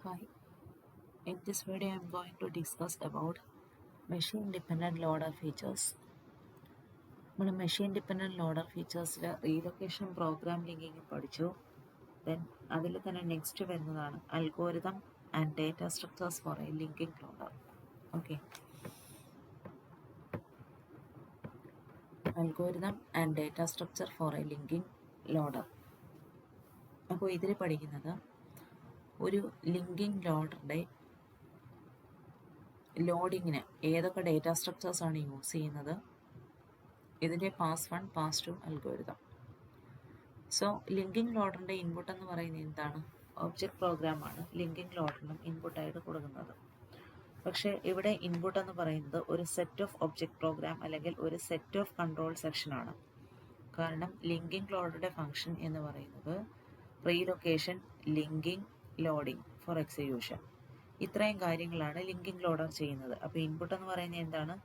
Hi, in this video I am going to discuss about machine dependent loader features. നമ്മൾ machine dependent loader ഫീച്ചേഴ്സിൽ relocation program linking പഠിച്ചു. Then അതിൽ തന്നെ next വരുന്നതാണ് algorithm and data structures for a linking loader. Okay, algorithm and data structure for a linking loader. അപ്പോൾ ഇതിൽ പഠിക്കുന്നത് ഒരു ലിങ്കിങ് ലോഡറിൻ്റെ ലോഡിങ്ങിന് ഏതൊക്കെ ഡേറ്റ സ്ട്രക്ചേഴ്സാണ് യൂസ് ചെയ്യുന്നത്, ഇതിൻ്റെ pass 1 pass 2 algorithm. So linking ലോഡറിൻ്റെ ഇൻപുട്ട് എന്ന് പറയുന്നത് എന്താണ്? ഒബ്ജക്റ്റ് പ്രോഗ്രാമാണ് ലിങ്കിങ് ലോഡറിനും ഇൻപുട്ടായിട്ട് കൊടുക്കുന്നത്. പക്ഷേ ഇവിടെ ഇൻപുട്ട് എന്ന് പറയുന്നത് ഒരു സെറ്റ് ഓഫ് ഒബ്ജക്റ്റ് പ്രോഗ്രാം അല്ലെങ്കിൽ ഒരു സെറ്റ് ഓഫ് കൺട്രോൾ സെക്ഷനാണ്. കാരണം ലിങ്കിങ് ലോഡറുടെ ഫംഗ്ഷൻ എന്ന് പറയുന്നത് relocation, linking, loading four execution, ഇത്രയും കാര്യങ്ങളാണ് ലിങ്കിങ് ലോഡർ ചെയ്യുന്നത്. അപ്പോൾ ഇൻപുട്ട് എന്ന് പറയുന്നത് എന്താണ്?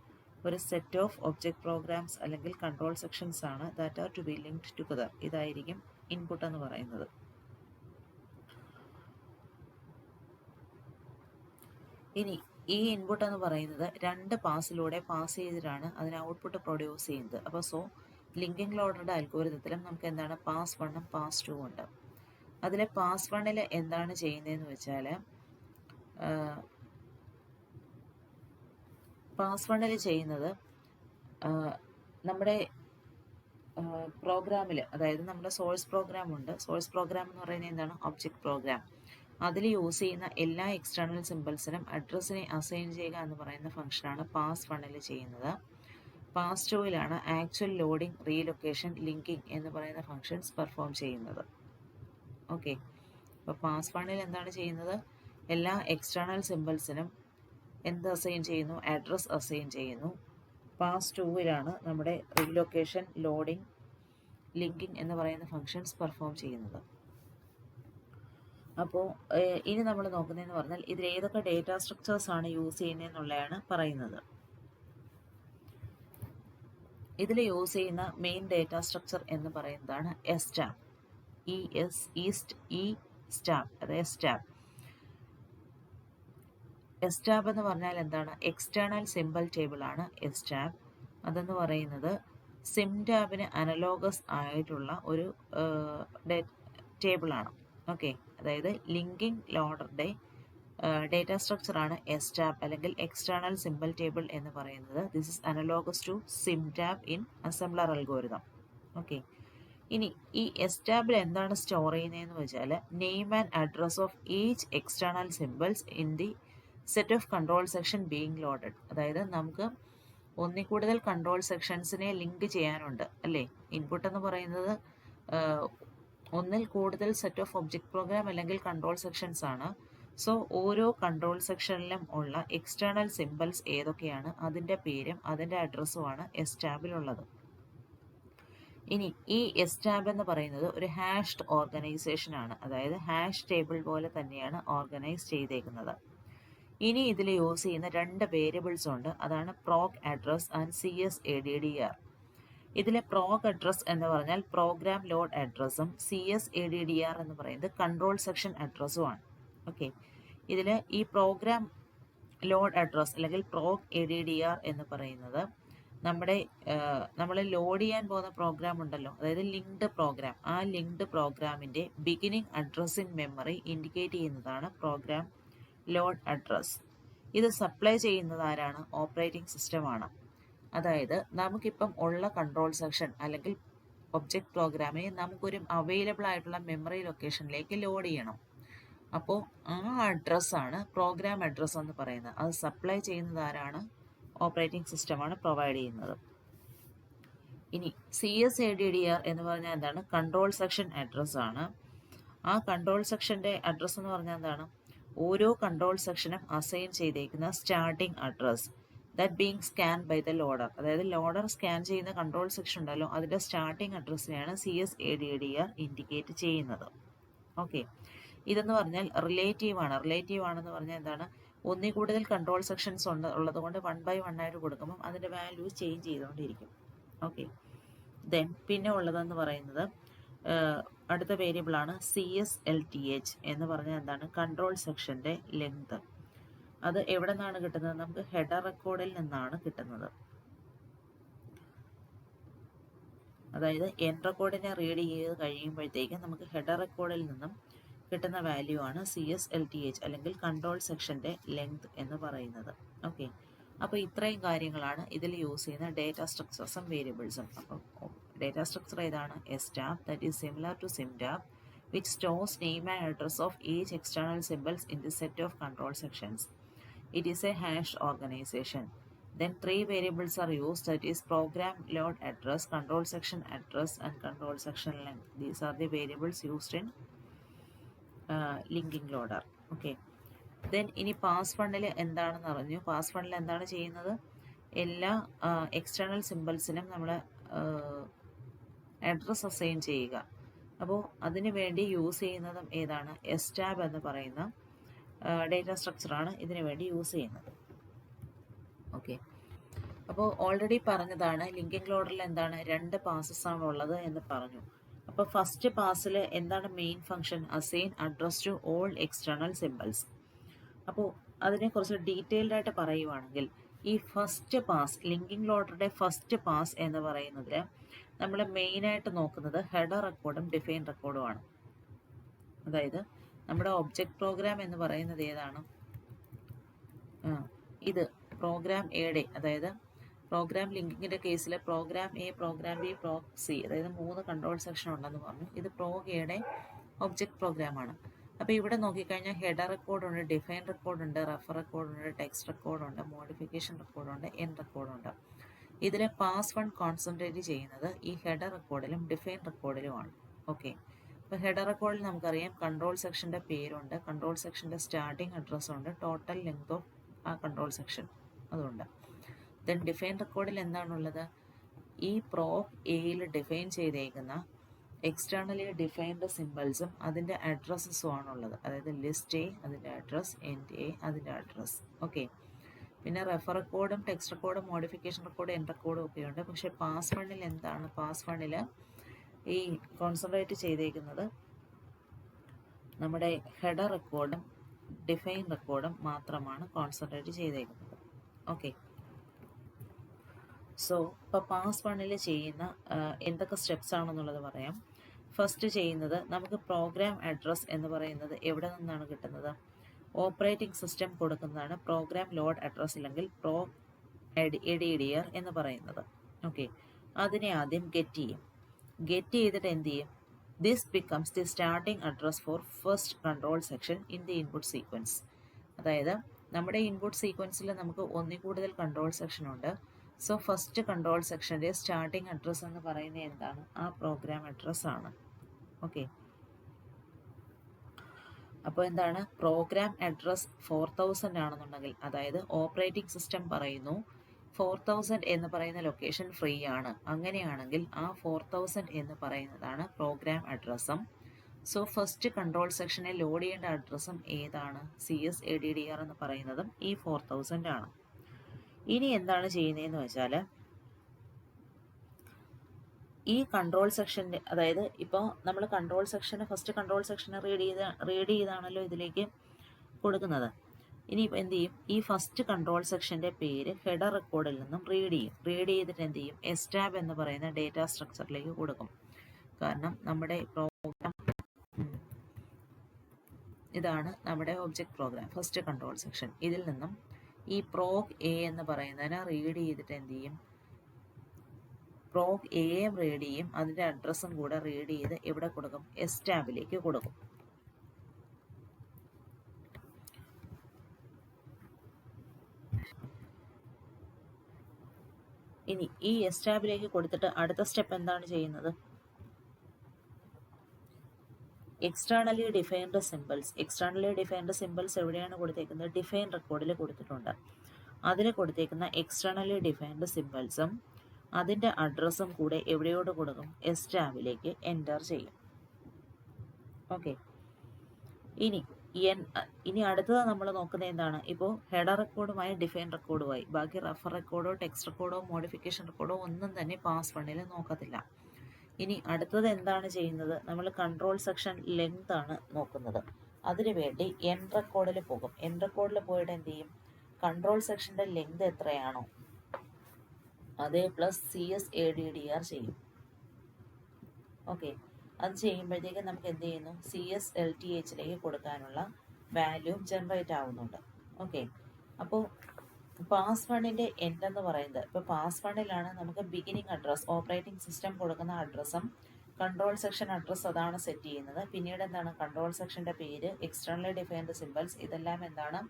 ഒരു സെറ്റ് ഓഫ് ഒബ്ജക്റ്റ് പ്രോഗ്രാംസ് അല്ലെങ്കിൽ കൺട്രോൾ സെക്ഷൻസ് ആണ് that are to be linked together. ഇതായിരിക്കും ഇൻപുട്ട് എന്ന് പറയുന്നത്. ഇനി ഈ ഇൻപുട്ട് എന്ന് പറയുന്നത് 2 പാസിലൂടെ പാസ് ചെയ്തിട്ടാണ് അതിന് ഔട്ട്പുട്ട് പ്രൊഡ്യൂസ് ചെയ്യുന്നത്. അപ്പോൾ ലിങ്കിങ് ലോഡറുടെ അൽഗോരിതത്തിലും നമുക്ക് എന്താണ് പാസ് 1ഉം പാസ് 2 ഉണ്ട്. അതിലെ പാസ് 1ൽ എന്താണ് ചെയ്യുന്നതെന്ന് വെച്ചാൽ പാസ് 1ൽ ചെയ്യുന്നത് നമ്മുടെ പ്രോഗ്രാമിൽ, അതായത് നമ്മുടെ സോഴ്സ് പ്രോഗ്രാം ഉണ്ട്. സോഴ്സ് പ്രോഗ്രാം എന്ന് പറയുന്നത് എന്താണ്? Object programme. അതിൽ യൂസ് ചെയ്യുന്ന എല്ലാ എക്സ്റ്റേണൽ സിമ്പിൾസിനും അഡ്രസ്സിനെ അസൈൻ ചെയ്യുക എന്ന് പറയുന്ന ഫംഗ്ഷനാണ് പാസ് 1ൽ ചെയ്യുന്നത്. പാസ് 2ലാണ് ആക്ച്വൽ ലോഡിംഗ്, റീലൊക്കേഷൻ, ലിങ്കിങ് എന്ന് പറയുന്ന ഫംഗ്ഷൻസ് പെർഫോം ചെയ്യുന്നത്. ഓക്കെ, അപ്പോൾ പാസ് 1ൽ എന്താണ് ചെയ്യുന്നത്? എല്ലാ എക്സ്റ്റേണൽ സിമ്പിൾസിനും എന്ത് അസൈൻ ചെയ്യുന്നു? അഡ്രസ് അസൈൻ ചെയ്യുന്നു. പാസ് 2ലാണ് നമ്മുടെ റീലൊക്കേഷൻ, ലോഡിംഗ്, ലിങ്കിങ് എന്ന് പറയുന്ന ഫങ്ഷൻസ് പെർഫോം ചെയ്യുന്നത്. അപ്പോൾ ഇനി നമ്മൾ നോക്കുന്നതെന്ന് പറഞ്ഞാൽ ഇതിൽ ഏതൊക്കെ ഡേറ്റ സ്ട്രക്ചേഴ്സ് ആണ് യൂസ് ചെയ്യുന്നതെന്നുള്ളതാണ് പറയുന്നത്. ഇതിൽ യൂസ് ചെയ്യുന്ന മെയിൻ ഡേറ്റ സ്ട്രക്ചർ എന്ന് പറയുന്നതാണ് എസ്റ്റാബ്. എസ്റ്റാബ് എന്ന് പറഞ്ഞാൽ എന്താണ്? എക്സ്റ്റേണൽ സിമ്പിൾ ടേബിൾ ആണ് എസ്റ്റാബ്. അതെന്ന് പറയുന്നത് സിംടാബിന് അനലോഗസ് ആയിട്ടുള്ള ഒരു ടേബിളാണ്. ഓക്കെ, അതായത് ലിങ്കിങ് ലോഡറുടെ ഡേറ്റ സ്ട്രക്ചറാണ് എസ്റ്റാബ് അല്ലെങ്കിൽ എക്സ്റ്റേണൽ സിമ്പിൾ ടേബിൾ എന്ന് പറയുന്നത്. This is analogous to SYMTAB in assembler algorithm. Okay, ഇനി ഈ എസ്റ്റാബിൽ എന്താണ് സ്റ്റോർ ചെയ്യുന്നതെന്ന് വെച്ചാൽ name and address of each external symbols in the set of control section being loaded. അതായത് നമുക്ക് ഒന്നിൽ കൂടുതൽ കൺട്രോൾ സെക്ഷൻസിനെ ലിങ്ക് ചെയ്യാനുണ്ട് അല്ലേ? ഇൻപുട്ട് എന്ന് പറയുന്നത് ഒന്നിൽ കൂടുതൽ സെറ്റ് ഓഫ് ഒബ്ജക്റ്റ് പ്രോഗ്രാം അല്ലെങ്കിൽ കൺട്രോൾ സെക്ഷൻസ് ആണ്. സോ ഓരോ കൺട്രോൾ സെക്ഷനിലും ഉള്ള എക്സ്റ്റേണൽ സിമ്പിൾസ് ഏതൊക്കെയാണ്, അതിൻ്റെ പേരും അതിൻ്റെ അഡ്രസ്സുമാണ് എസ്റ്റാബിലുള്ളത്. ഇനി ഈ എസ്റ്റാബ് എന്ന് പറയുന്നത് ഒരു ഹാഷ്ഡ് ഓർഗനൈസേഷൻ ആണ്. അതായത് ഹാഷ് ടേബിൾ പോലെ തന്നെയാണ് ഓർഗനൈസ് ചെയ്തേക്കുന്നത്. ഇനി ഇതിൽ യൂസ് ചെയ്യുന്ന 2 വേരിയബിൾസ് ഉണ്ട്. അതാണ് പ്രോഗ് അഡ്രസ് ആൻഡ് CSADDR. ഇതിലെ പ്രോഗ് അഡ്രസ് എന്ന് പറഞ്ഞാൽ പ്രോഗ്രാം ലോഡ് അഡ്രസ്സും CSADDR എന്ന് പറയുന്നത് കൺട്രോൾ സെക്ഷൻ അഡ്രസ്സുമാണ്. ഓക്കെ, ഇതിൽ ഈ പ്രോഗ്രാം ലോഡ് അഡ്രസ് അല്ലെങ്കിൽ പ്രോഗ് ADDR എന്ന് പറയുന്നത് നമ്മൾ ലോഡ് ചെയ്യാൻ പോകുന്ന പ്രോഗ്രാം ഉണ്ടല്ലോ, അതായത് ലിങ്ക്ഡ് പ്രോഗ്രാം. ആ ലിങ്ക്ഡ് പ്രോഗ്രാമിൻ്റെ beginning address in memory indicate ചെയ്യുന്നതാണ് പ്രോഗ്രാം ലോഡ് അഡ്രസ്. ഇത് സപ്ലൈ ചെയ്യുന്നത് ആരാണ്? ഓപ്പറേറ്റിംഗ് സിസ്റ്റമാണ്. അതായത് നമുക്കിപ്പം ഉള്ള കൺട്രോൾ സെക്ഷൻ അല്ലെങ്കിൽ ഒബ്ജക്റ്റ് പ്രോഗ്രാമിനെ നമുക്കൊരു അവൈലബിൾ ആയിട്ടുള്ള മെമ്മറി ലൊക്കേഷനിലേക്ക് ലോഡ് ചെയ്യണം. അപ്പോൾ ആ അഡ്രസ്സാണ് പ്രോഗ്രാം അഡ്രസ്സ് എന്ന് പറയുന്നത്. അത് സപ്ലൈ ചെയ്യുന്നത് ആരാണ്? ഓപ്പറേറ്റിംഗ് സിസ്റ്റമാണ് പ്രൊവൈഡ് ചെയ്യുന്നത്. ഇനി CSADDR എന്ന് പറഞ്ഞാൽ എന്താണ്? കൺട്രോൾ സെക്ഷൻ അഡ്രസ്സാണ്. ആ കൺട്രോൾ സെക്ഷൻ്റെ അഡ്രസ്സ് എന്ന് പറഞ്ഞാൽ എന്താണ്? ഓരോ കൺട്രോൾ സെക്ഷനും അസൈൻ ചെയ്തേക്കുന്ന starting address that being scan by the loader. അതായത് ലോഡർ സ്കാൻ ചെയ്യുന്ന കൺട്രോൾ സെക്ഷൻ ഉണ്ടല്ലോ, അതിൻ്റെ സ്റ്റാർട്ടിംഗ് അഡ്രസ്സിനെയാണ് CSADDR ഇൻഡിക്കേറ്റ് ചെയ്യുന്നത്. ഓക്കെ, ഇതെന്ന് പറഞ്ഞാൽ റിലേറ്റീവ് ആണെന്ന് പറഞ്ഞാൽ എന്താണ്? ഒന്നിൽ കൂടുതൽ കൺട്രോൾ സെക്ഷൻസ് ഉള്ളത് കൊണ്ട് 1 by 1 ആയിട്ട് കൊടുക്കുമ്പം അതിൻ്റെ വാല്യൂ ചേഞ്ച് ചെയ്തുകൊണ്ടിരിക്കും. ഓക്കെ, ദെൻ പിന്നെ ഉള്ളതെന്ന് പറയുന്നത് അടുത്ത വേരിയബിളാണ് CSLTH എന്ന് പറഞ്ഞാൽ എന്താണ്? കൺട്രോൾ സെക്ഷൻ്റെ ലെങ്ത്. അത് എവിടെ നിന്നാണ് കിട്ടുന്നത്? നമുക്ക് ഹെഡർ റെക്കോർഡിൽ നിന്നാണ് കിട്ടുന്നത്. അതായത് എൻ റെക്കോർഡിനെ റീഡ് ചെയ്ത് കഴിയുമ്പോഴത്തേക്കും നമുക്ക് ഹെഡർ റെക്കോർഡിൽ നിന്നും കിട്ടുന്ന വാല്യൂ ആണ് CSLTH അല്ലെങ്കിൽ കൺട്രോൾ സെക്ഷൻ്റെ ലെങ്ത് എന്ന് പറയുന്നത്. ഓക്കെ, അപ്പോൾ ഇത്രയും കാര്യങ്ങളാണ് ഇതിൽ യൂസ് ചെയ്യുന്ന ഡേറ്റ സ്ട്രക്ചേഴ്സും വേരിയബിൾസും. അപ്പം ഡേറ്റ സ്ട്രക്ചർ ഏതാണ്? STAB, that is similar to SIMTAB, which stores name and address of each external symbols in the set of control sections. It is a hashed organization. Then 3 variables are used, that is program load address, control section address and control section length. These are the variables used in linking loader. Okay, then ഇനി pass ഫണ്ടിൽ എന്താണെന്ന് അറിഞ്ഞു. Pass ഫണ്ടിൽ എന്താണ് ചെയ്യുന്നത്? എല്ലാ external സിമ്പിൾസിനും നമ്മൾ address assign ചെയ്യുക. അപ്പോൾ അതിനു വേണ്ടി യൂസ് ചെയ്യുന്നതും ഏതാണ്? STAB എന്ന് പറയുന്ന ഡേറ്റ സ്ട്രക്ചറാണ് ഇതിനു വേണ്ടി യൂസ് ചെയ്യുന്നത്. ഓക്കെ, അപ്പോൾ ഓൾറെഡി പറഞ്ഞതാണ് ലിങ്കിങ് ലോഡറിൽ എന്താണ് 2 പാസസ് ആണ് ഉള്ളത് എന്ന് പറഞ്ഞു. അപ്പോൾ ഫസ്റ്റ് പാസിൽ എന്താണ് main function? Assign address to all external symbols. അപ്പോൾ അതിനെക്കുറിച്ച് ഡീറ്റെയിൽഡ് ആയിട്ട് പറയുവാണെങ്കിൽ ഈ ഫസ്റ്റ് പാസ്, ലിങ്കിങ് ലോഡറുടെ ഫസ്റ്റ് പാസ് എന്ന് പറയുന്നതിൽ നമ്മൾ മെയിനായിട്ട് നോക്കുന്നത് ഹെഡർ റെക്കോർഡും ഡിഫൈൻ റെക്കോർഡുമാണ്. അതായത് നമ്മുടെ ഒബ്ജക്റ്റ് പ്രോഗ്രാം എന്ന് പറയുന്നത് ഏതാണ്? ഇത് പ്രോഗ്രാം എയുടെ, അതായത് പ്രോഗ്രാം ലിങ്കിങ്ങിൻ്റെ കേസിൽ program A, program B, prog C, അതായത് 3 കൺട്രോൾ സെക്ഷൻ ഉണ്ടെന്ന് പറഞ്ഞു. ഇത് പ്രോഗ് എയുടെ ഒബ്ജക്റ്റ് പ്രോഗ്രാമാണ്. അപ്പോൾ ഇവിടെ നോക്കിക്കഴിഞ്ഞാൽ ഹെഡർ റെക്കോർഡുണ്ട്, ഡിഫൈൻ റെക്കോർഡുണ്ട്, റെഫർ റെക്കോർഡുണ്ട്, ടെക്സ്റ്റ് റെക്കോർഡുണ്ട്, മോഡിഫിക്കേഷൻ റെക്കോർഡുണ്ട്, എൻ റെക്കോർഡുണ്ട്. ഇതിൽ പാസ് 1 കോൺസെൻട്രേറ്റ് ചെയ്യുന്നത് ഈ ഹെഡർ റെക്കോർഡിലും ഡിഫൈൻ റെക്കോർഡിലുമാണ്. ഓക്കെ, അപ്പോൾ ഹെഡർ റെക്കോർഡിൽ നമുക്കറിയാം കൺട്രോൾ സെക്ഷൻ്റെ പേരുണ്ട്, കൺട്രോൾ സെക്ഷൻ്റെ സ്റ്റാർട്ടിംഗ് അഡ്രസ്സുണ്ട്, ടോട്ടൽ ലെങ്ത് ഓഫ് ആ കൺട്രോൾ സെക്ഷൻ അതുണ്ട്. ദെൻ ഡിഫൈൻ റെക്കോർഡിൽ എന്താണുള്ളത്? ഈ പ്രോഗ് എയിൽ ഡിഫൈൻ ചെയ്തേക്കുന്ന എക്സ്റ്റേണലി ഡിഫൈൻഡ് സിമ്പിൾസും അതിൻ്റെ അഡ്രസ്സസും ആണുള്ളത്. അതായത് ലിസ്റ്റ് എ അതിൻ്റെ അഡ്രസ്, എൻഡ് എ അതിൻ്റെ അഡ്രസ്. ഓക്കെ, പിന്നെ റെഫർ റെക്കോർഡും ടെക്സ്റ്റ് റെക്കോർഡും മോഡിഫിക്കേഷൻ റെക്കോർഡും എൻ റെക്കോർഡും ഒക്കെ ഉണ്ട്. പക്ഷേ പാസ് വണ്ണിൽ എന്താണ്? പാസ് വണ്ണിൽ ഈ കോൺസെൻട്രേറ്റ് ചെയ്തേക്കുന്നത് നമ്മുടെ ഹെഡർ റെക്കോർഡും ഡിഫൈൻ റെക്കോർഡും മാത്രമാണ് കോൺസെൻട്രേറ്റ് ചെയ്തേക്കുന്നത്. ഓക്കെ, സോ ഇപ്പോൾ പാസ് വണ്ണിൽ ചെയ്യുന്ന എന്തൊക്കെ സ്റ്റെപ്സ് ആണെന്നുള്ളത് പറയാം. ഫസ്റ്റ് ചെയ്യുന്നത് നമുക്ക് പ്രോഗ്രാം അഡ്രസ് എന്ന് പറയുന്നത് എവിടെ നിന്നാണ് കിട്ടുന്നത്? ഓപ്പറേറ്റിംഗ് സിസ്റ്റം കൊടുക്കുന്നതാണ് പ്രോഗ്രാം ലോഡ് അഡ്രസ് അല്ലെങ്കിൽ EDDR എന്ന് പറയുന്നത്. ഓക്കെ, അതിനെ ആദ്യം ഗെറ്റ് ചെയ്യും. ഗെറ്റ് ചെയ്തിട്ട് എന്ത് ചെയ്യും? This becomes the starting address for first control section in the input sequence. അതായത് നമ്മുടെ ഇൻപുട്ട് സീക്വൻസിൽ നമുക്ക് 1 കൂടുതൽ കൺട്രോൾ സെക്ഷൻ ഉണ്ട്. സോ ഫസ്റ്റ് കൺട്രോൾ സെക്ഷൻ്റെ സ്റ്റാർട്ടിംഗ് അഡ്രസ്സ് എന്ന് പറയുന്നത് എന്താണ്? ആ പ്രോഗ്രാം അഡ്രസ്സ് ആണ്. ഓക്കെ, അപ്പോൾ എന്താണ്? പ്രോഗ്രാം അഡ്രസ് 4000 ആണെന്നുണ്ടെങ്കിൽ, അതായത് ഓപ്പറേറ്റിംഗ് സിസ്റ്റം പറയുന്നു 4000 എന്ന് പറയുന്ന ലൊക്കേഷൻ ഫ്രീ ആണ്. അങ്ങനെയാണെങ്കിൽ ആ 4000 എന്ന് പറയുന്നതാണ് പ്രോഗ്രാം അഡ്രസ്സും. സോ ഫസ്റ്റ് കൺട്രോൾ സെക്ഷനെ ലോഡ് ചെയ്യേണ്ട അഡ്രസ്സും ഏതാണ്? CSADDR എന്ന് പറയുന്നതും ഈ 4000 ആണ്. ഇനി എന്താണ് ചെയ്യുന്നതെന്ന് വെച്ചാൽ ഈ കൺട്രോൾ സെക്ഷൻ്റെ, അതായത് ഇപ്പോൾ നമ്മൾ കൺട്രോൾ സെക്ഷന് ഫസ്റ്റ് കൺട്രോൾ സെക്ഷനെ റീഡ് ചെയ്താണല്ലോ ഇതിലേക്ക് കൊടുക്കുന്നത്. ഇനിയിപ്പോൾ എന്ത് ചെയ്യും? ഈ ഫസ്റ്റ് കൺട്രോൾ സെക്ഷൻ്റെ പേര് ഹെഡർ റെക്കോർഡിൽ നിന്നും റീഡ് ചെയ്തിട്ട് എന്ത് ചെയ്യും? STAB എന്ന് പറയുന്ന ഡേറ്റ സ്ട്രക്ചറിലേക്ക് കൊടുക്കും. കാരണം നമ്മുടെ പ്രോഗ്രാം ഇതാണ് നമ്മുടെ object programme first control section. ഇതിൽ നിന്നും ഈ പ്രോഗ് എ എന്ന് പറയുന്നതിനെ റീഡ് ചെയ്തിട്ട് എന്ത് ചെയ്യും? പ്രോഗ് എയും റീഡ് ചെയ്യും, അതിൻ്റെ അഡ്രസ്സും കൂടെ റീഡ് ചെയ്ത് എവിടെ കൊടുക്കും? STABിലേക്ക് കൊടുക്കും. ഇനി ഈ STABിലേക്ക് കൊടുത്തിട്ട് അടുത്ത സ്റ്റെപ്പ് എന്താണ് ചെയ്യുന്നത്? എക്സ്റ്റേണലി ഡിഫൈൻഡ് സിമ്പിൾസ് എവിടെയാണ് കൊടുത്തേക്കുന്നത്? ഡിഫൈൻ റെക്കോർഡിൽ കൊടുത്തിട്ടുണ്ട്. അതിൽ കൊടുത്തേക്കുന്ന എക്സ്റ്റേണലി ഡിഫൈൻഡ് സിമ്പിൾസും അതിൻ്റെ അഡ്രസ്സും കൂടെ എവിടെയോട് കൊടുക്കും? STABിലേക്ക് എൻ്റർ ചെയ്യും. ഓക്കെ, ഇനി അടുത്തത് നമ്മൾ നോക്കുന്നത് എന്താണ്? ഇപ്പോൾ ഹെഡർ റെക്കോർഡുമായി ഡിഫൈൻ റെക്കോർഡുമായി ബാക്കി റെഫർ റെക്കോർഡോ ടെക്സ്റ്റ് റെക്കോർഡോ മോഡിഫിക്കേഷൻ റെക്കോർഡോ ഒന്നും തന്നെ പാസ് വണ്ണിൽ നോക്കത്തില്ല. ഇനി അടുത്തത് എന്താണ് ചെയ്യുന്നത്? നമ്മൾ കൺട്രോൾ സെക്ഷൻ ലെങ്ത് ആണ് നോക്കുന്നത്. അതിനുവേണ്ടി എൻ റെക്കോർഡിൽ പോകും. എൻ റെക്കോർഡിൽ പോയിട്ട് എന്ത് ചെയ്യും? കൺട്രോൾ സെക്ഷൻ്റെ ലെങ്ത് എത്രയാണോ അതേ പ്ലസ് CSADDR ചെയ്യും. ഓക്കെ, അത് ചെയ്യുമ്പോഴത്തേക്ക് നമുക്ക് എന്ത് ചെയ്യുന്നു? CSLTHലേക്ക് കൊടുക്കാനുള്ള വാല്യൂ ജനറേറ്റ് ആവുന്നുണ്ട്. ഓക്കെ, അപ്പോൾ പാസ് വണ്ണിൻ്റെ എൻഡ് എന്ന് പറയുന്നത്, ഇപ്പോൾ പാസ് വണ്ണിലാണ് നമുക്ക് ബിഗിനിങ് അഡ്രസ്, ഓപ്പറേറ്റിംഗ് സിസ്റ്റം കൊടുക്കുന്ന അഡ്രസ്സും കൺട്രോൾ സെക്ഷൻ അഡ്രസ്സ് അതാണ് സെറ്റ് ചെയ്യുന്നത്. പിന്നീട് എന്താണ്? കൺട്രോൾ സെക്ഷൻ്റെ പേര്, എക്സ്റ്റേണലി ഡിഫൈൻഡ് സിമ്പിൾസ്, ഇതെല്ലാം എന്താണ്?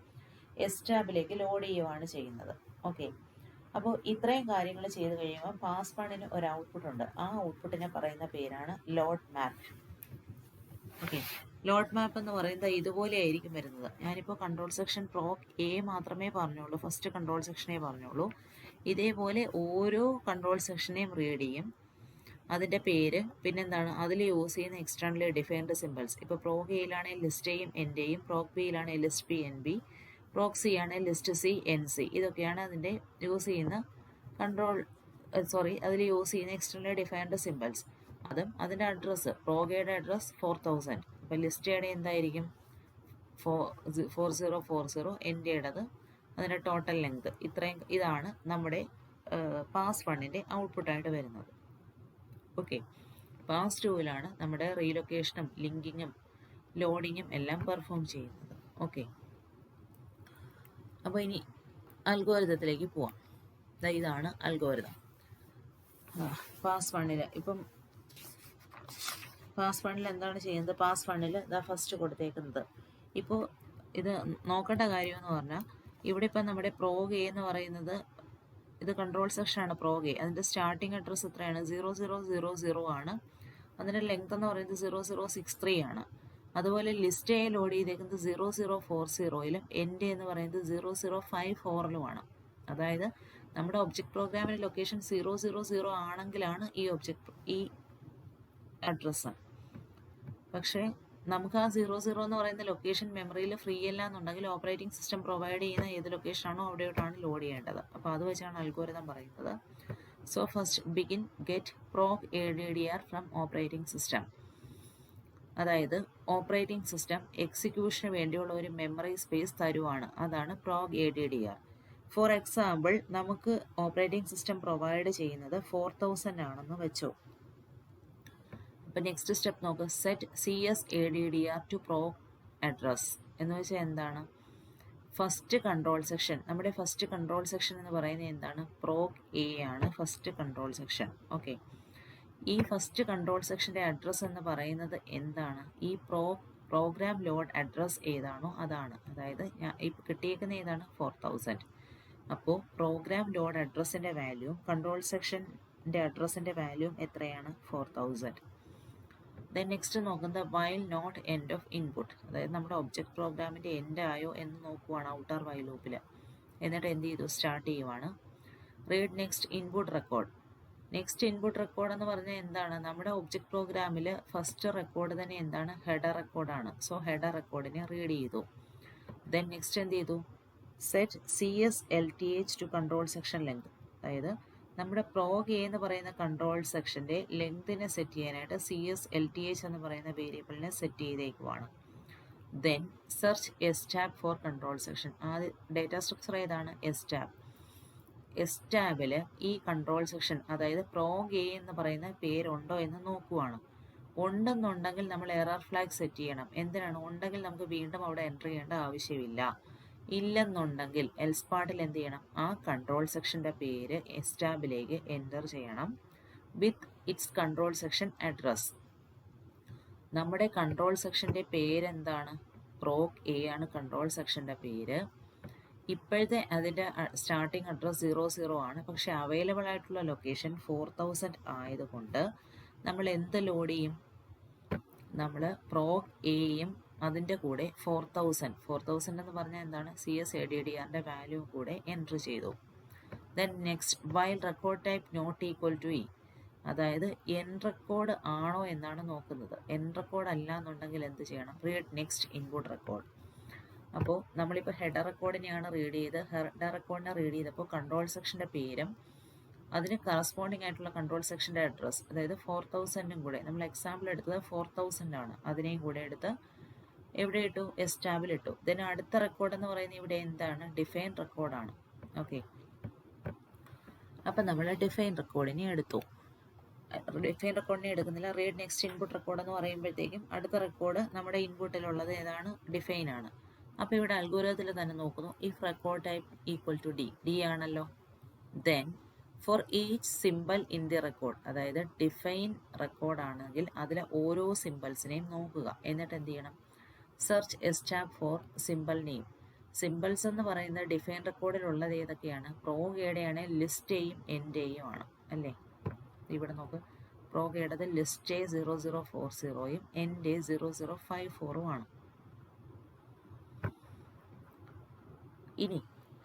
എസ്റ്റാബിലേക്ക് ലോഡ് ചെയ്യുകയാണ് ചെയ്യുന്നത്. ഓക്കെ, അപ്പോൾ ഇത്രയും കാര്യങ്ങൾ ചെയ്ത് കഴിയുമ്പോൾ പാസ് വണ്ണിന് ഒരു ഔട്ട്പുട്ട് ഉണ്ട്. ആ ഔട്ട്പുട്ടിനെ പറയുന്ന പേരാണ് ലോഡ് മാപ്പ്. ഓക്കെ, ലോഡ് മാപ്പ് എന്ന് പറയുന്നത് ഇതുപോലെ ആയിരിക്കും വരുന്നത്. ഞാനിപ്പോൾ കൺട്രോൾ സെക്ഷൻ പ്രോഗ് എ മാത്രമേ പറഞ്ഞുള്ളൂ, ഫസ്റ്റ് കൺട്രോൾ സെക്ഷനെ പറഞ്ഞുള്ളൂ. ഇതേപോലെ ഓരോ കൺട്രോൾ സെക്ഷനെയും റീഡ് ചെയ്യും, അതിൻ്റെ പേര്, പിന്നെന്താണ് അതിൽ യൂസ് ചെയ്യുന്ന എക്സ്റ്റേണലി ഡിഫൈൻഡ് സിമ്പിൾസ്. ഇപ്പോൾ പ്രോഗ് എയിലാണെങ്കിൽ ലിസ്റ്റ് എയും എൻ്റെയും, പ്രോഗ് ബിയിലാണെങ്കിൽ list P N B, prog C ആണെങ്കിൽ ലിസ്റ്റ് സി എൻ സി. ഇതൊക്കെയാണ് അതിൻ്റെ യൂസ് ചെയ്യുന്ന അതിൽ യൂസ് ചെയ്യുന്ന എക്സ്റ്റേണലി ഡിഫൈൻഡ് സിമ്പിൾസ്. അതും അതിൻ്റെ അഡ്രസ്സ്, പ്രോഗയുടെ അഡ്രസ് 4000. അപ്പോൾ ലിസ്റ്റയുടെ എന്തായിരിക്കും? 4040. എൻ്റെയുടേത് അതിൻ്റെ ടോട്ടൽ ലെങ്ത് ഇത്രയും. ഇതാണ് നമ്മുടെ പാസ് വണ്ണിൻ്റെ ഔട്ട്പുട്ടായിട്ട് വരുന്നത്. ഓക്കെ, പാസ് ടൂവിലാണ് നമ്മുടെ റീലൊക്കേഷനും ലിങ്കിങ്ങും ലോഡിങ്ങും എല്ലാം പെർഫോം ചെയ്യുന്നത്. ഓക്കെ, അപ്പോൾ ഇനി അൽഗോരിതത്തിലേക്ക് പോവാം. ഇതാണ് അൽഗോരിതം. പാസ് വണ്ണിൽ ഇപ്പം പാസ് വണ്ണിൽ എന്താണ് ചെയ്യുന്നത്? പാസ് വണ്ണിൽ ഇതാ ഫസ്റ്റ് കൊടുത്തേക്കുന്നത്. ഇപ്പോൾ ഇത് നോക്കേണ്ട കാര്യമെന്ന് പറഞ്ഞാൽ ഇവിടെ ഇപ്പം നമ്മുടെ പ്രോഗ് എ എന്ന് പറയുന്നത് ഇത് കൺട്രോൾ സെക്ഷനാണ്. പ്രോഗ് എ അതിൻ്റെ സ്റ്റാർട്ടിങ് അഡ്രസ്സ് എത്രയാണ്? 0000 ആണ്. അതിൻ്റെ ലെങ്ത് എന്ന് പറയുന്നത് 0063 ആണ്. അതുപോലെ ലിസ്റ്റ് എ ലോഡ് ചെയ്തേക്കുന്നത് 0040ലും എൻ്റെ എന്ന് പറയുന്നത് 0054ലുമാണ്. അതായത് നമ്മുടെ ഒബ്ജക്റ്റ് പ്രോഗ്രാമിൻ്റെ ലൊക്കേഷൻ 000 ആണെങ്കിലാണ് ഈ അഡ്രസ്സ്. പക്ഷേ നമുക്ക് ആ 00 എന്ന് പറയുന്ന ലൊക്കേഷൻ മെമ്മറിയിൽ ഫ്രീ അല്ല എന്നുണ്ടെങ്കിൽ ഓപ്പറേറ്റിംഗ് സിസ്റ്റം പ്രൊവൈഡ് ചെയ്യുന്ന ഏത് ലൊക്കേഷനാണോ അവിടെയോട്ടാണ് ലോഡ് ചെയ്യേണ്ടത്. അപ്പോൾ അത് വെച്ചാണ് അൽഗോരിതം പറയുന്നത്. So first begin get prog ADDR from operating system. അതായത് ഓപ്പറേറ്റിംഗ് സിസ്റ്റം എക്സിക്യൂഷന് വേണ്ടിയുള്ള ഒരു മെമ്മറി സ്പേസ് തരുവാണ്. അതാണ് പ്രോഗ് ADDR. ഫോർ എക്സാമ്പിൾ നമുക്ക് ഓപ്പറേറ്റിംഗ് സിസ്റ്റം പ്രൊവൈഡ് ചെയ്യുന്നത് 4000 ആണെന്ന് വെച്ചോ. അപ്പോൾ നെക്സ്റ്റ് സ്റ്റെപ്പ് നോക്കുക. Set CSADDR to prog address എന്ന് വെച്ചാൽ എന്താണ്? ഫസ്റ്റ് കൺട്രോൾ സെക്ഷൻ, നമ്മുടെ ഫസ്റ്റ് കൺട്രോൾ സെക്ഷൻ എന്ന് പറയുന്നത് എന്താണ്? പ്രോഗ് എ ആണ് ഫസ്റ്റ് കൺട്രോൾ സെക്ഷൻ. ഓക്കെ, ഈ ഫസ്റ്റ് കൺട്രോൾ സെക്ഷൻ്റെ അഡ്രസ്സ് എന്ന് പറയുന്നത് എന്താണ്? ഈ പ്രോഗ്രാം ലോഡ് അഡ്രസ്സ് ഏതാണോ അതാണ്. അതായത് ഇപ്പോൾ കിട്ടിയേക്കുന്ന ഏതാണ്? 4000. അപ്പോൾ പ്രോഗ്രാം ലോഡ് അഡ്രസ്സിൻ്റെ വാല്യൂ കൺട്രോൾ സെക്ഷൻ്റെ അഡ്രസ്സിൻ്റെ വാല്യൂ എത്രയാണ്? 4000. ദെൻ നെക്സ്റ്റ് നോക്കുന്നത് while not end of input. അതായത് നമ്മുടെ ഒബ്ജക്റ്റ് പ്രോഗ്രാമിൻ്റെ എൻഡ് ആയോ എന്ന് നോക്കുവാണ് ഔട്ടർ വൈൽ ലൂപ്പിൽ. എന്നിട്ട് എന്ത് ചെയ്തു? സ്റ്റാർട്ട് ചെയ്യുവാണ്. Read next input record. Next input record എന്ന് പറഞ്ഞാൽ എന്താണ്? നമ്മുടെ ഒബ്ജക്റ്റ് പ്രോഗ്രാമിൽ ഫസ്റ്റ് റെക്കോർഡ് തന്നെ എന്താണ്? ഹെഡർ റെക്കോർഡാണ്. സോ ഹെഡർ റെക്കോർഡിനെ റീഡ് ചെയ്തു. ദെൻ നെക്സ്റ്റ് എന്ത് ചെയ്തു? Set CSLTH to control section length. അതായത് നമ്മുടെ പ്രോഗ് എ എന്ന് പറയുന്ന കൺട്രോൾ സെക്ഷൻ്റെ ലെങ്തിനെ സെറ്റ് ചെയ്യാനായിട്ട് CSLTH എന്ന് പറയുന്ന വേരിയബിളിനെ സെറ്റ് ചെയ്തേക്കുവാണ്. Then search ESTAB for control section. ആദ്യ ഡേറ്റ സ്ട്രക്ചർ ഏതാണ്? എസ്റ്റാബ്. എസ്റ്റാബിൽ ഈ കൺട്രോൾ സെക്ഷൻ അതായത് പ്രോഗ് എ എന്ന് പറയുന്ന പേരുണ്ടോ എന്ന് നോക്കുവാണ്. ഉണ്ടെന്നുണ്ടെങ്കിൽ നമ്മൾ എറർ ഫ്ലാഗ് സെറ്റ് ചെയ്യണം. എന്തിനാണ്? ഉണ്ടെങ്കിൽ നമുക്ക് വീണ്ടും അവിടെ എൻ്റർ ചെയ്യേണ്ട ആവശ്യമില്ല. ഇല്ലെന്നുണ്ടെങ്കിൽ എൽസ് പാർട്ടിൽ എന്ത് ചെയ്യണം? ആ കൺട്രോൾ സെക്ഷൻ്റെ പേര് എസ്റ്റാബിലേക്ക് എൻ്റർ ചെയ്യണം with its control section address. നമ്മുടെ കൺട്രോൾ സെക്ഷൻ്റെ പേരെന്താണ്? പ്രോഗ് എ ആണ് കൺട്രോൾ സെക്ഷൻ്റെ പേര്. ഇപ്പോഴത്തെ അതിൻ്റെ സ്റ്റാർട്ടിംഗ് അഡ്രസ് 00 ആണ്. പക്ഷേ അവൈലബിൾ ആയിട്ടുള്ള ലൊക്കേഷൻ 4000 ആയതുകൊണ്ട് നമ്മൾ എന്ത് ലോഡ് ചെയ്യും? നമ്മൾ പ്രോഗ് എയും അതിൻ്റെ കൂടെ 4000 എന്ന് പറഞ്ഞാൽ എന്താണ്? CSADDRൻ്റെ വാല്യൂ കൂടെ എൻറ്റർ ചെയ്തു. Then next while record type not equal to E. അതായത് എൻ റെക്കോർഡ് ആണോ എന്നാണ് നോക്കുന്നത്. എൻ റെക്കോർഡ് അല്ല എന്നുണ്ടെങ്കിൽ എന്ത് ചെയ്യണം? Read next input record. അപ്പോൾ നമ്മളിപ്പോൾ ഹെഡർ റെക്കോർഡിനെയാണ് റീഡ് ചെയ്ത്. ഹെഡർ റെക്കോർഡിനെ റീഡ് ചെയ്തപ്പോൾ കൺട്രോൾ സെക്ഷൻ്റെ പേരും അതിന് കറസ്പോണ്ടിങ് ആയിട്ടുള്ള കൺട്രോൾ സെക്ഷൻ്റെ അഡ്രസ്സ്, അതായത് 4000 കൂടെ, നമ്മൾ എക്സാമ്പിൾ എടുത്തത് 4000 ആണ്, അതിനെയും കൂടെ എടുത്ത് എവിടെ ഇട്ടു? എസ്റ്റാബിൽ ഇട്ടു. ദെൻ അടുത്ത റെക്കോർഡ് എന്ന് പറയുന്നത് ഇവിടെ എന്താണ്? ഡിഫൈൻ റെക്കോർഡാണ്. ഓക്കെ, അപ്പം നമ്മൾ ഡിഫൈൻ റെക്കോർഡിനെ എടുത്തു. ഡിഫൈൻ റെക്കോർഡിനെ എടുക്കുന്നില്ല. റീഡ് നെക്സ്റ്റ് ഇൻപുട്ട് റെക്കോർഡ് എന്ന് പറയുമ്പോഴത്തേക്കും അടുത്ത റെക്കോർഡ് നമ്മുടെ ഇൻപുട്ടിലുള്ളത് ഏതാണ്? ഡിഫൈൻ ആണ്. അപ്പോൾ ഇവിടെ അൽഗോരിതത്തിൽ തന്നെ നോക്കുന്നു, if record type equal to D ആണല്ലോ. Then for each symbol in the record, അതായത് ഡിഫൈൻ റെക്കോർഡാണെങ്കിൽ അതിലെ ഓരോ സിമ്പിൾസിനെയും നോക്കുക. എന്നിട്ട് എന്ത് ചെയ്യണം? Search ESTAB for symbol name. Symbols എന്ന് പറയുന്നത് ഡിഫൈൻ റെക്കോർഡിലുള്ളത് ഏതൊക്കെയാണ്? പ്രോഗയുടെയാണ് ലിസ്റ്റ് എയും എൻഡ് എയും ആണ് അല്ലേ? ഇവിടെ നോക്ക്, പ്രോഗയുടേത് ലിസ്റ്റ് എ 0040യും എൻഡ് എ 0054ഉം ആണ്. ഇനി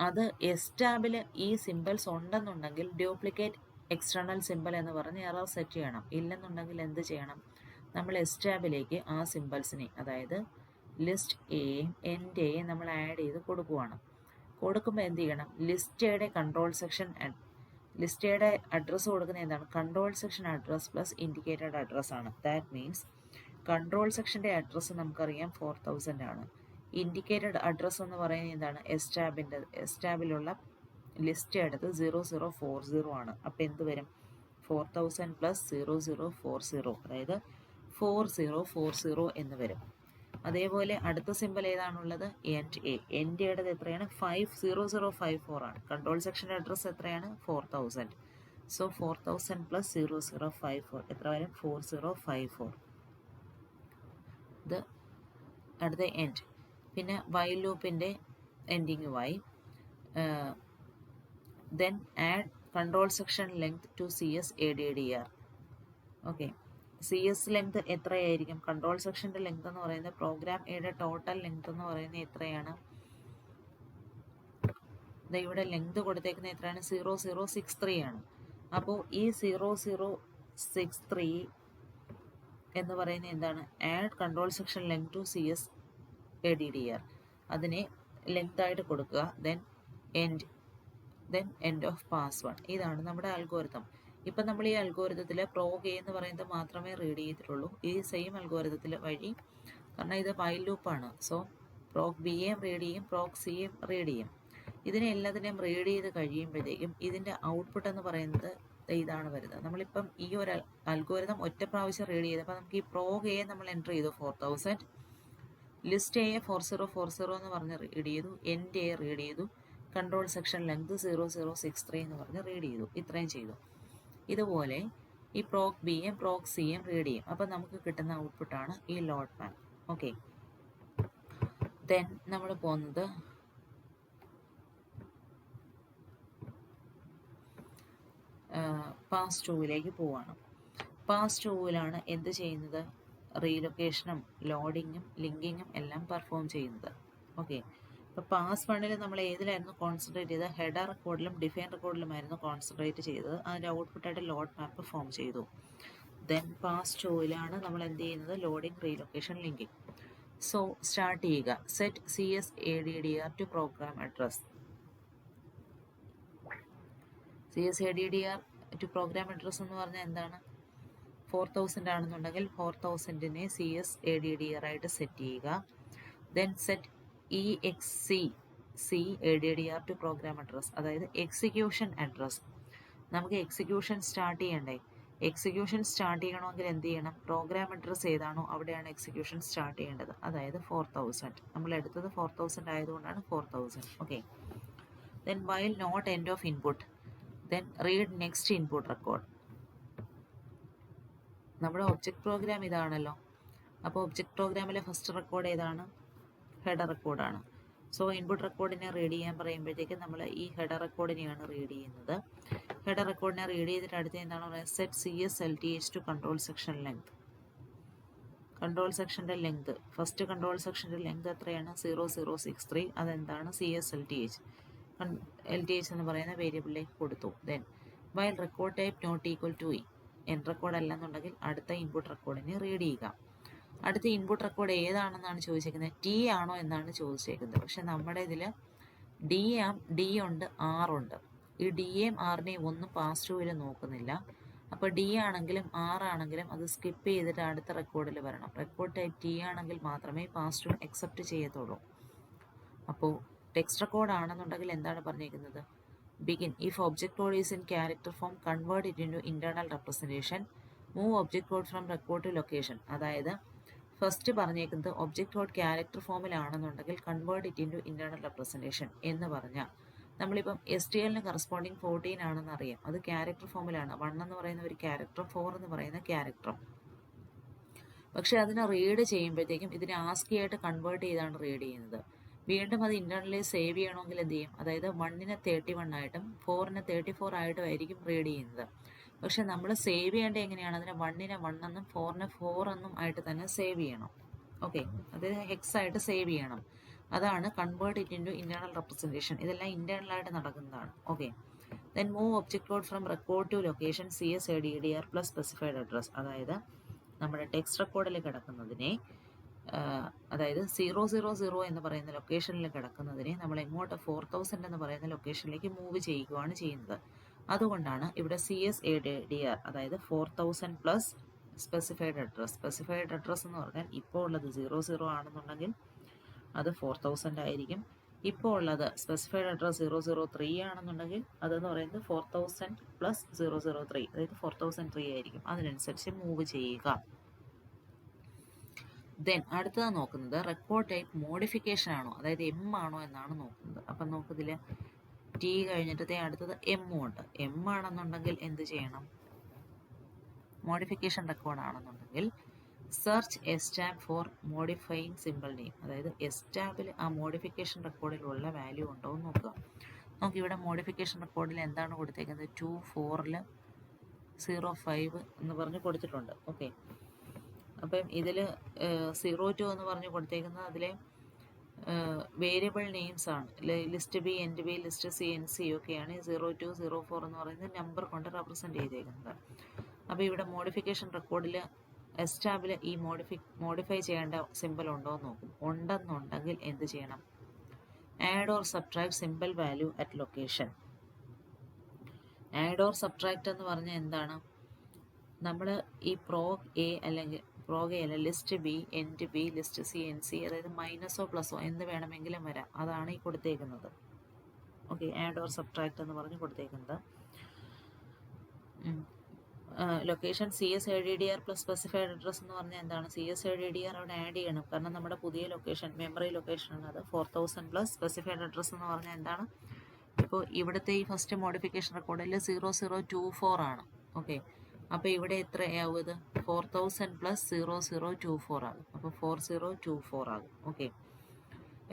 അത് എസ്റ്റാബിൽ ഈ സിമ്പിൾസ് ഉണ്ടെന്നുണ്ടെങ്കിൽ ഡ്യൂപ്ലിക്കേറ്റ് എക്സ്റ്റേണൽ സിമ്പിൾ എന്ന് പറഞ്ഞ് എറർ സെറ്റ് ചെയ്യണം. ഇല്ലെന്നുണ്ടെങ്കിൽ എന്ത് ചെയ്യണം? നമ്മൾ എസ്റ്റാബിലേക്ക് ആ സിമ്പിൾസിനെ, അതായത് ലിസ്റ്റ് എയും എൻഡ് എയും നമ്മൾ ആഡ് ചെയ്ത് കൊടുക്കുവാണ്. കൊടുക്കുമ്പോൾ എന്ത് ചെയ്യണം? ലിസ്റ്റയുടെ കൺട്രോൾ സെക്ഷൻ, ലിസ്റ്റയുടെ അഡ്രസ്സ് കൊടുക്കുന്നത് എന്താണ്? Control section address plus indicated address ആണ്. ദാറ്റ് മീൻസ് കൺട്രോൾ സെക്ഷൻ്റെ അഡ്രസ്സ് നമുക്കറിയാം 4000 ആണ്. ഇൻഡിക്കേറ്റഡ് അഡ്രസ്സ് എന്ന് പറയുന്നത് എന്താണ്? എസ്റ്റാബിലുള്ള ലിസ്റ്റ് എടുത്ത് 0040 ആണ്. അപ്പോൾ എന്ത് വരും? 4000 പ്ലസ് 0040, അതായത് 4040 എന്ന് വരും. അതേപോലെ അടുത്ത സിമ്പിൾ ഏതാണുള്ളത്? End A. എൻഡ് എയുടേത് എത്രയാണ്? 50054 ആണ്. കൺട്രോൾ സെക്ഷൻ്റെ അഡ്രസ്സ് എത്രയാണ്? 4000. സോ 4000 പ്ലസ് 0054 എത്ര വരും? 4054. ഇത് അടുത്ത എൻഡ്. പിന്നെ വൈൽ ലൂപ്പിൻ്റെ എൻഡിങ് വൈ. Then add control section length to CS ADDR. Okay, CS length എത്രയായിരിക്കും? കൺട്രോൾ സെക്ഷൻ്റെ ലെങ്ത് എന്ന് പറയുന്നത് പ്രോഗ്രാം എയുടെ ടോട്ടൽ ലെങ്ത് എന്ന് പറയുന്നത് എത്രയാണ്? ഇവിടെ ലെങ്ത് കൊടുത്തേക്കുന്നത് എത്രയാണ്? 0063 ആണ്. അപ്പോൾ ഈ 0063 എന്ന് പറയുന്നത് എന്താണ്? Add control section length to CS ADDR. അതിനെ ലെങ്ത് ആയിട്ട് കൊടുക്കുക. Then end of pass 1. ഇതാണ് നമ്മുടെ അൽഗോരിതം. ഇപ്പം നമ്മൾ ഈ അൽഗോരിതത്തിൽ പ്രോഗ് എ എന്ന് പറയുന്നത് മാത്രമേ റീഡ് ചെയ്തിട്ടുള്ളൂ. ഈ സെയിം അൽഗോരിതത്തിൽ വഴി, കാരണം ഇത് വൈൽ ലൂപ്പാണ്, സോ പ്രോഗ് ബിയെയും റീഡ് ചെയ്യും, പ്രോഗ് സിയെയും റീഡ് ചെയ്യും. ഇതിനെ എല്ലാത്തിനെയും റീഡ് ചെയ്ത് കഴിയുമ്പോഴത്തേക്കും ഇതിൻ്റെ ഔട്ട്പുട്ട് എന്ന് പറയുന്നത് ഇതാണ് വരുന്നത്. നമ്മളിപ്പം ഈ ഒരു അൽഗോരിതം ഒറ്റ പ്രാവശ്യം റീഡ് ചെയ്തപ്പോൾ നമുക്ക് ഈ പ്രോഗ് എ നമ്മൾ എൻ്റർ ചെയ്തു 4000, ലിസ്റ്റ് എ 4040 എന്ന് പറഞ്ഞ് റീഡ് ചെയ്തു, എൻഡ് എ റീഡ് ചെയ്തു, കൺട്രോൾ സെക്ഷൻ ലെങ്ത് 0063 എന്ന് പറഞ്ഞ് റീഡ് ചെയ്തു. ഇത്രയും ചെയ്തു. ഇതുപോലെ ഈ പ്രോഗ് ബിയും പ്രോഗ് സിയും റീഡ് ചെയ്യും. അപ്പം നമുക്ക് കിട്ടുന്ന ഔട്ട്പുട്ടാണ് ഈ ലോഡ് മാപ്പ്. ഓക്കെ, ദെൻ നമ്മൾ പോകുന്നത് പാസ് 2ലേക്ക് പോവാണ്. പാസ് 2ലാണ് എന്ത് ചെയ്യുന്നത്? റീലൊക്കേഷനും ലോഡിങ്ങും ലിങ്കിങ്ങും എല്ലാം പെർഫോം ചെയ്യുന്നത്. ഓക്കെ, ഇപ്പോൾ പാസ് 1ൽ നമ്മൾ ഏതിലായിരുന്നു കോൺസെൻട്രേറ്റ് ചെയ്തത്? ഹെഡർ റെക്കോർഡിലും ഡിഫൈൻ റെക്കോർഡിലുമായിരുന്നു കോൺസെൻട്രേറ്റ് ചെയ്തത്. അതിൻ്റെ ഔട്ട്പുട്ടായിട്ട് ലോഡ് മാപ്പ് ഫോം ചെയ്തു. ദെൻ പാസ് 2ലാണ് നമ്മൾ എന്ത് ചെയ്യുന്നത്? Loading, relocation, linking. So start ചെയ്യുക. Set CS ADDR to program address. CS ADDR to program address എന്ന് പറഞ്ഞാൽ എന്താണ്? 4000 ആണെന്നുണ്ടെങ്കിൽ 4000നെ CS ADDR ആയിട്ട് സെറ്റ് ചെയ്യുക. Then set EXC ADDR to program address, അതായത് എക്സിക്യൂഷൻ അഡ്രസ്. നമുക്ക് എക്സിക്യൂഷൻ സ്റ്റാർട്ട് ചെയ്യണ്ടേ? എക്സിക്യൂഷൻ സ്റ്റാർട്ട് ചെയ്യണമെങ്കിൽ എന്ത് ചെയ്യണം? പ്രോഗ്രാം അഡ്രസ് ഏതാണോ അവിടെയാണ് എക്സിക്യൂഷൻ സ്റ്റാർട്ട് ചെയ്യേണ്ടത്, അതായത് 4000. നമ്മൾ എടുത്തത് 4000 ആയതുകൊണ്ടാണ് 4000. Okay, then while not end of input, then read next input record. നമ്മുടെ ഒബ്ജക്റ്റ് പ്രോഗ്രാം ഇതാണല്ലോ. അപ്പോൾ ഒബ്ജക്റ്റ് പ്രോഗ്രാമിലെ ഫസ്റ്റ് റെക്കോർഡ് ഏതാണ്? ഹെഡർ റെക്കോർഡാണ്. സോ ഇൻപുട്ട് റെക്കോർഡിനെ റീഡ് ചെയ്യാൻ പറയുമ്പോഴത്തേക്ക് നമ്മൾ ഈ ഹെഡർ റെക്കോർഡിനെയാണ് റീഡ് ചെയ്യുന്നത്. ഹെഡർ റെക്കോർഡിനെ റീഡ് ചെയ്തിട്ട് അടുത്ത് എന്താണ് പറയുന്നത്? Set CS LTH to control section length. Control സെക്ഷൻ്റെ ലെങ്ത്, ഫസ്റ്റ് കൺട്രോൾ സെക്ഷൻ്റെ ലെങ്ത് എത്രയാണ്? 0063. അതെന്താണ്? CS LTH. LTH എന്ന് പറയുന്ന വേരിയബിളിലേക്ക് കൊടുത്തു. Then while record type not equal to E, end record അല്ലെന്നുണ്ടെങ്കിൽ അടുത്ത ഇൻപുട്ട് റെക്കോർഡിനെ റീഡ് ചെയ്യുക. അടുത്ത ഇൻപുട്ട് റെക്കോർഡ് ഏതാണെന്നാണ് ചോദിച്ചേക്കുന്നത്? T ആണോ എന്നാണ് ചോദിച്ചേക്കുന്നത്. പക്ഷെ നമ്മുടെ ഇതിൽ D ഉണ്ട്, R ഉണ്ട്. ഈ ഡിയെയും ആറിനെയും ഒന്നും പാസ് ടൂവിൽ നോക്കുന്നില്ല. അപ്പോൾ ഡി ആണെങ്കിലും ആർ ആണെങ്കിലും അത് സ്കിപ്പ് ചെയ്തിട്ട് അടുത്ത റെക്കോർഡിൽ വരണം. റെക്കോർഡ് ടൈപ്പ് ടി ആണെങ്കിൽ മാത്രമേ പാസ് ടു അക്സെപ്റ്റ് ചെയ്യത്തുള്ളൂ. അപ്പോൾ ടെക്സ്റ്റ് റെക്കോർഡ് ആണെന്നുണ്ടെങ്കിൽ എന്താണ് പറഞ്ഞിരിക്കുന്നത്? Begin if object code is in character form convert it into internal representation move object code from record to location. അതായത് ഫസ്റ്റ് പറഞ്ഞേക്കുന്നത് ഒബ്ജക്ട് കോഡ് ക്യാരക്ടർ ഫോമിലാണെന്നുണ്ടെങ്കിൽ convert it into internal representation എന്ന് പറഞ്ഞാൽ നമ്മളിപ്പം STLന് corresponding 14 ആണെന്ന് അറിയാം. അത് character ഫോമിലാണ്. 1 എന്ന് പറയുന്ന ഒരു ക്യാരക്ടറും 4 എന്ന് പറയുന്ന ക്യാരക്ടറും. പക്ഷെ അതിനെ റീഡ് ചെയ്യുമ്പോഴത്തേക്കും ഇതിനെ ആസ്കി ആയിട്ട് കൺവേർട്ട് ചെയ്താണ് റീഡ് ചെയ്യുന്നത്. വീണ്ടും അത് ഇന്റേണലി സേവ് ചെയ്യണമെങ്കിൽ എന്ത് ചെയ്യും? അതായത് 1നെ 31 ആയിട്ടും 4നെ 34 ആയിട്ടും ആയിരിക്കും റീഡ് ചെയ്യുന്നത്. പക്ഷെ നമ്മൾ സേവ് ചെയ്യേണ്ടത് എങ്ങനെയാണ്? അതിനെ 1നെ 1 എന്നും 4നെ 4 എന്നും ആയിട്ട് തന്നെ സേവ് ചെയ്യണം. ഓക്കെ, അത് ഹെക്സ് ആയിട്ട് സേവ് ചെയ്യണം. അതാണ് convert it into internal representation. ഇതെല്ലാം ഇന്റേണൽ ആയിട്ട് നടക്കുന്നതാണ്. Okay, then move object code from record to location CSADDR plus specified address. അതായത് നമ്മുടെ ടെക്സ്റ്റ് റെക്കോർഡിൽ കിടക്കുന്നതിനെ, അതായത് 000 എന്ന് പറയുന്ന ലൊക്കേഷനിൽ കിടക്കുന്നതിനെ നമ്മൾ എങ്ങോട്ട് 4000 എന്ന് പറയുന്ന ലൊക്കേഷനിലേക്ക് മൂവ് ചെയ്യുകയാണ് ചെയ്യുന്നത്. അതുകൊണ്ടാണ് ഇവിടെ CSADDR, അതായത് 4000 plus specified address. Specified address എന്ന് പറഞ്ഞാൽ ഇപ്പോൾ ഉള്ളത് 00 ആണെന്നുണ്ടെങ്കിൽ അത് 4000 ആയിരിക്കും. ഇപ്പോൾ ഉള്ളത് സ്പെസിഫൈഡ് അഡ്രസ് 003 ആണെന്നുണ്ടെങ്കിൽ അതെന്ന് പറയുന്നത് 4000 പ്ലസ് 003, അതായത് 4003 ആയിരിക്കും. അതിനനുസരിച്ച് മൂവ് ചെയ്യുക. ദെൻ അടുത്തത് നോക്കുന്നത് റെക്കോർഡ് ടൈപ്പ് മോഡിഫിക്കേഷൻ ആണോ, അതായത് M ആണോ എന്നാണ് നോക്കുന്നത്. അപ്പം നോക്കുന്നതിൽ T കഴിഞ്ഞിട്ട് അടുത്തത് M ഉണ്ട്. M ആണെന്നുണ്ടെങ്കിൽ എന്ത് ചെയ്യണം? മോഡിഫിക്കേഷൻ റെക്കോർഡ് ആണെന്നുണ്ടെങ്കിൽ search ESTAB for modifying symbol name. അതായത് എസ്റ്റാബിൽ ആ മോഡിഫിക്കേഷൻ റെക്കോർഡിലുള്ള വാല്യൂ ഉണ്ടോ എന്ന് നോക്കുക. നമുക്കിവിടെ മോഡിഫിക്കേഷൻ റെക്കോർഡിൽ എന്താണ് കൊടുത്തേക്കുന്നത്? 2405 എന്ന് പറഞ്ഞ് കൊടുത്തിട്ടുണ്ട്. ഓക്കെ, അപ്പം ഇതിൽ 02 എന്ന് പറഞ്ഞ് കൊടുത്തേക്കുന്നത് അതിലെ വേരിയബിൾ നെയിംസ് ആണ്. List B, end B, list C, NC ഒക്കെയാണ് 02, 04 എന്ന് പറയുന്നത് നമ്പർ കൊണ്ട് റെപ്രസെൻറ്റ് ചെയ്തേക്കുന്നത്. അപ്പോൾ ഇവിടെ മോഡിഫിക്കേഷൻ റെക്കോർഡിൽ എസ്റ്റാബിൽ ഈ മോഡിഫൈ ചെയ്യേണ്ട സിമ്പിൾ ഉണ്ടോ എന്ന് നോക്കും. ഉണ്ടെന്നുണ്ടെങ്കിൽ എന്ത് ചെയ്യണം? Add or subtract simple value at location. Add or subtract എന്ന് പറഞ്ഞാൽ എന്താണ്? നമ്മൾ ഈ പ്രോഗ് എ അല്ലെങ്കിൽ list B, end B, list C, NC, അതായത് മൈനസോ പ്ലസോ എന്ത് വേണമെങ്കിലും വരാം. അതാണ് ഈ കൊടുത്തേക്കുന്നത്. ഓക്കെ, ആഡ് ഓർ സബ്ട്രാക്ട് എന്ന് പറഞ്ഞ് കൊടുത്തേക്കുന്നത്. Location CSADDR plus specified address എന്ന് പറഞ്ഞാൽ എന്താണ്? CSADDR അവിടെ ആഡ് ചെയ്യണം. കാരണം നമ്മുടെ പുതിയ ലൊക്കേഷൻ മെമ്മറി ലൊക്കേഷനാണ് അത്. 4000 പ്ലസ് സ്പെസിഫൈഡ് അഡ്രസ് എന്ന് പറഞ്ഞാൽ എന്താണ്? ഇപ്പോൾ ഇവിടുത്തെ ഈ ഫസ്റ്റ് മോഡിഫിക്കേഷൻ റെക്കോർഡിൽ 0024 ആണ്. ഓക്കെ, അപ്പോൾ ഇവിടെ എത്രയാവും? ഇത് 4000 പ്ലസ് 0024 ആകും. അപ്പോൾ 4024 ആകും. ഓക്കെ,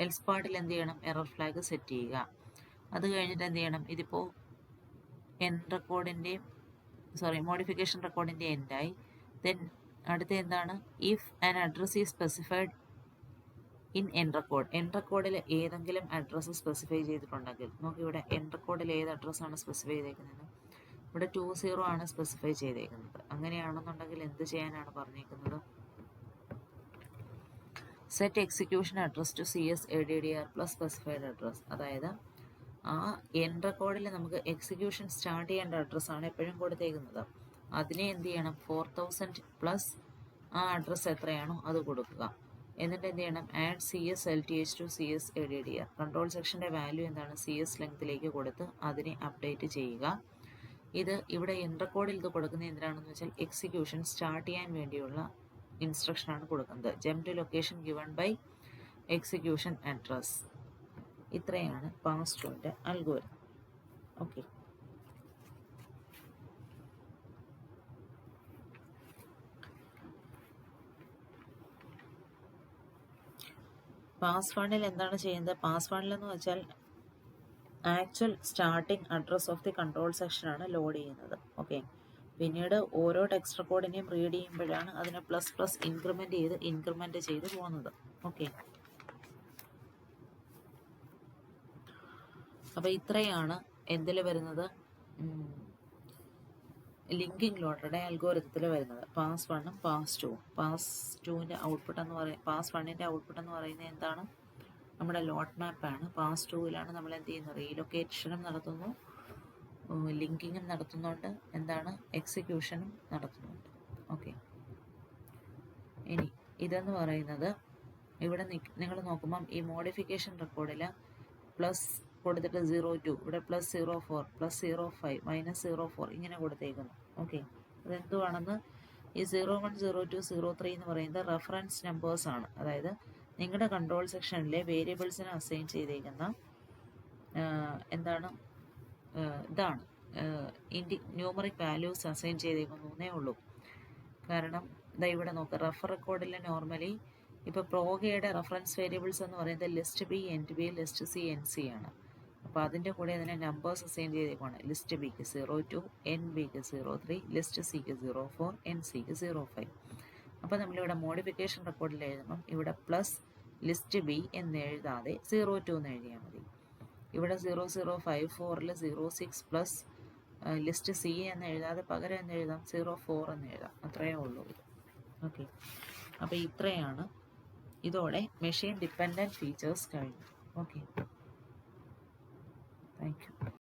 എൽസ് പാർട്ടിൽ എന്ത് ചെയ്യണം? എറർ ഫ്ലാഗ് സെറ്റ് ചെയ്യുക. അത് കഴിഞ്ഞിട്ട് എന്ത് ചെയ്യണം? ഇതിപ്പോൾ മോഡിഫിക്കേഷൻ റെക്കോർഡിൻ്റെ എൻഡായി. ദെൻ അടുത്ത എന്താണ്? If an address is specified in end റെക്കോർഡിൽ ഏതെങ്കിലും അഡ്രസ്സ് സ്പെസിഫൈ ചെയ്തിട്ടുണ്ടെങ്കിൽ നോക്കിവിടെ എൻ റെക്കോർഡിൽ ഏത് അഡ്രസ്സാണ് സ്പെസിഫൈ ചെയ്തേക്കുന്നത്? ഇവിടെ 20 ആണ് സ്പെസിഫൈ ചെയ്തേക്കുന്നത്. അങ്ങനെയാണെന്നുണ്ടെങ്കിൽ എന്ത് ചെയ്യാനാണ് പറഞ്ഞേക്കുന്നത്? Set execution address to CSADDR plus specified address. അതായത് ആ എൻ റെക്കോർഡിൽ നമുക്ക് എക്സിക്യൂഷൻ സ്റ്റാർട്ട് ചെയ്യേണ്ട അഡ്രസ്സാണ് എപ്പോഴും കൊടുത്തേക്കുന്നത്. അതിനെ എന്ത് ചെയ്യണം? 4000 പ്ലസ് ആ അഡ്രസ്സ് എത്രയാണോ അത് കൊടുക്കുക. എന്നിട്ട് എന്ത് ചെയ്യണം? Add CSLTH to CSADDR. Control സെക്ഷൻ്റെ വാല്യൂ എന്താണ്? CS ലെങ്ത്തിലേക്ക് കൊടുത്ത് അതിനെ അപ്ഡേറ്റ് ചെയ്യുക. ഇത് ഇവിടെ എൻ റെക്കോർഡിൽ ഇത് കൊടുക്കുന്നത് എന്തിനാണെന്ന് വെച്ചാൽ എക്സിക്യൂഷൻ സ്റ്റാർട്ട് ചെയ്യാൻ വേണ്ടിയുള്ള ഇൻസ്ട്രക്ഷനാണ് കൊടുക്കുന്നത്. Jump to location given by execution address. ഇത്രയാണ് പാസ് ടുവിൻ്റെ അൽഗോരിതം. ഓക്കെ, പാസ് വണ്ണിൽ എന്താണ് ചെയ്യുന്നത്? പാസ് വണ്ണിലെന്ന് വെച്ചാൽ actual starting address of the control സെക്ഷനാണ് ലോഡ് ചെയ്യുന്നത്. ഓക്കെ, പിന്നീട് ഓരോ ടെക്സ്റ്റ് റെക്കോർഡിനെയും റീഡ് ചെയ്യുമ്പോഴാണ് അതിനെ പ്ലസ് ഇൻക്രിമെൻറ്റ് ചെയ്ത് പോകുന്നത്. ഓക്കെ, അപ്പോൾ ഇത്രയാണ് എന്തിൽ വരുന്നത്? ലിങ്കിങ് ലോഡറുടെ അൽഗോരിതത്തിൽ വരുന്നത്. പാസ് വണ്ണും പാസ് ടൂവും. പാസ് ടുവിൻ്റെ ഔട്ട്പുട്ട് എന്ന് പറയുന്നത്, പാസ് വണ്ണിൻ്റെ ഔട്ട്പുട്ട് എന്ന് പറയുന്നത് എന്താണ്? നമ്മുടെ ലോഡ് മാപ്പാണ്. പാസ് ടൂവിലാണ് നമ്മൾ എന്ത് ചെയ്യുന്നത്? റീലൊക്കേഷനും നടത്തുന്നു, ലിങ്കിങ്ങും നടത്തുന്നുണ്ട്, എന്താണ് എക്സിക്യൂഷനും നടത്തുന്നുണ്ട്. ഓക്കെ, ഇനി ഇതെന്ന് പറയുന്നത് ഇവിടെ നിങ്ങൾ നോക്കുമ്പം ഈ മോഡിഫിക്കേഷൻ റെക്കോർഡിൽ പ്ലസ് കൊടുത്തിട്ട് 02, ഇവിടെ +04, +05, -04 ഇങ്ങനെ കൊടുത്തേക്കുന്നു. ഓക്കെ, അതെന്തുവാണെന്ന് ഈ 01, 02, 03 എന്ന് പറയുന്നത് റെഫറൻസ് നമ്പേഴ്സ് ആണ്. അതായത് നിങ്ങളുടെ കൺട്രോൾ സെക്ഷനിലെ വേരിയബിൾസിന് അസൈൻ ചെയ്തേക്കുന്ന എന്താണ് ഇതാണ് ന്യൂമറിക് വാല്യൂസ് അസൈൻ ചെയ്തേക്കുന്നേ ഉള്ളൂ. കാരണം ഇതാ ഇവിടെ നോക്കുക, റെഫർ റെക്കോർഡിൽ നോർമലി ഇപ്പോൾ പ്രോഗയുടെ റെഫറൻസ് വേരിയബിൾസ് എന്ന് പറയുന്നത് list B, end B, list C, N C ആണ്. അപ്പോൾ അതിൻ്റെ കൂടെ അതിനെ നമ്പേഴ്സ് അസൈൻ ചെയ്തേക്കാണ്. ലിസ്റ്റ് ബിക്ക് 02, എൻ ബിക്ക് 03, ലിസ്റ്റ് സിക്ക് 04, എൻ സിക്ക് 05. അപ്പോൾ നമ്മളിവിടെ മോഡിഫിക്കേഷൻ റെക്കോർഡിൽ എഴുതുമ്പം ഇവിടെ പ്ലസ് ലിസ്റ്റ് ബി എന്ന് എഴുതാതെ 02 എന്ന് എഴുതിയാൽ മതി. ഇവിടെ 0054ൽ 06 പ്ലസ് ലിസ്റ്റ് സി എന്ന് എഴുതാതെ പകരം എന്ന് എഴുതാം 04 എന്ന് എഴുതാം. അത്രയേ ഉള്ളൂ ഇത്. ഓക്കെ, അപ്പോൾ ഇത്രയാണ് ഇതോടെ മെഷീൻ ഡിപ്പെൻഡൻറ്റ് ഫീച്ചേഴ്സ് കഴിഞ്ഞു. Okay, thank you.